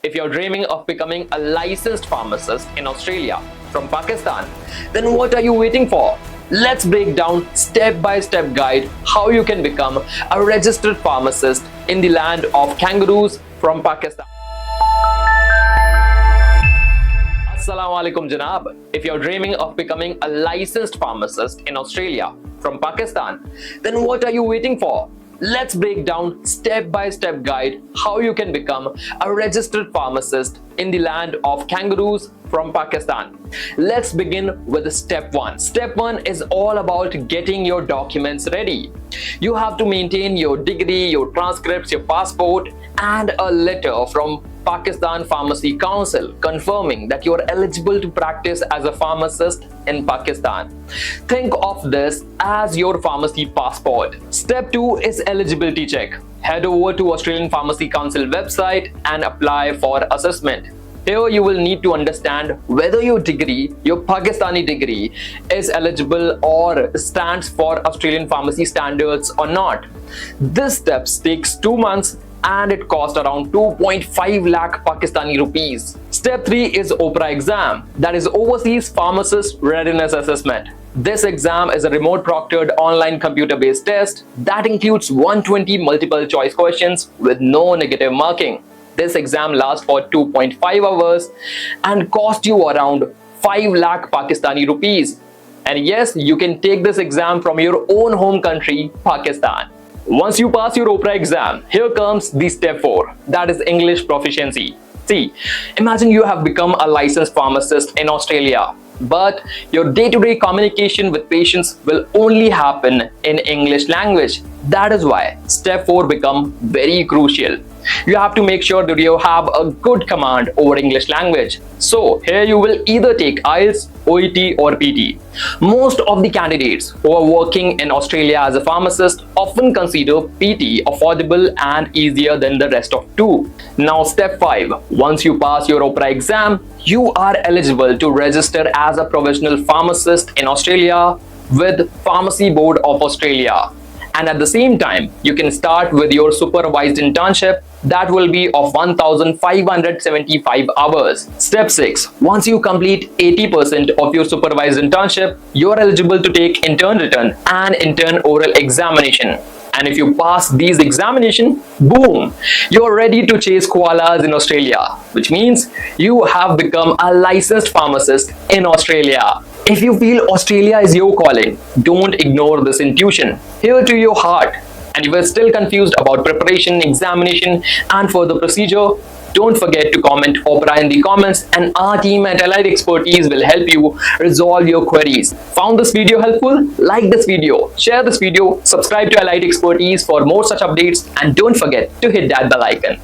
If you're dreaming of becoming a licensed pharmacist in Australia from Pakistan, then what are you waiting for? Let's break down step-by-step guide how you can become a registered pharmacist in the land of kangaroos from Pakistan. Assalamu alaikum Janab. If you're dreaming of becoming a licensed pharmacist in Australia from Pakistan, then what are you waiting for? Let's break down step-by-step guide how you can become a registered pharmacist in the land of kangaroos from Pakistan. Let's begin with step 1. Step 1 is all about getting your documents ready. You have to maintain your degree, your transcripts, your passport, and a letter from Pakistan Pharmacy Council confirming that you are eligible to practice as a pharmacist in Pakistan. Think of this as your pharmacy passport. Step 2 is eligibility check. Head over to Australian Pharmacy Council website and apply for assessment. Here you will need to understand whether your degree, your Pakistani degree, is eligible or stands for Australian pharmacy standards or not. This step takes 2 months and it costs around 2.5 lakh Pakistani rupees. Step 3 is OPRA Exam, that is Overseas Pharmacist Readiness Assessment. This exam is a remote proctored online computer-based test that includes 120 multiple choice questions with no negative marking. This exam lasts for 2.5 hours and costs you around 5 lakh Pakistani rupees. And yes, you can take this exam from your own home country, Pakistan. Once you pass your OPRA exam, here comes the step 4, that is English proficiency. See, imagine you have become a licensed pharmacist in Australia, but your day-to-day communication with patients will only happen in English language. That is why step 4 becomes very crucial. You have to make sure that you have a good command over English language. So here you will either take IELTS, OET or PT. Most of the candidates who are working in Australia as a pharmacist often consider PT affordable and easier than the rest of two. Now step 5. Once you pass your OPRA exam, you are eligible to register as a provisional pharmacist in Australia with Pharmacy Board of Australia. And at the same time, you can start with your supervised internship that will be of 1,575 hours. Step 6. Once you complete 80% of your supervised internship, you are eligible to take intern written and intern oral examination. And if you pass these examinations, boom, you're ready to chase koalas in Australia, which means you have become a licensed pharmacist in Australia. If you feel Australia is your calling, don't ignore this intuition. Hear to your heart. And if you're still confused about preparation, examination, and further procedure, don't forget to comment OPRA in the comments and our team at Allied Expertise will help you resolve your queries. Found this video helpful? Like this video, share this video, subscribe to Allied Expertise for more such updates, and don't forget to hit that bell icon.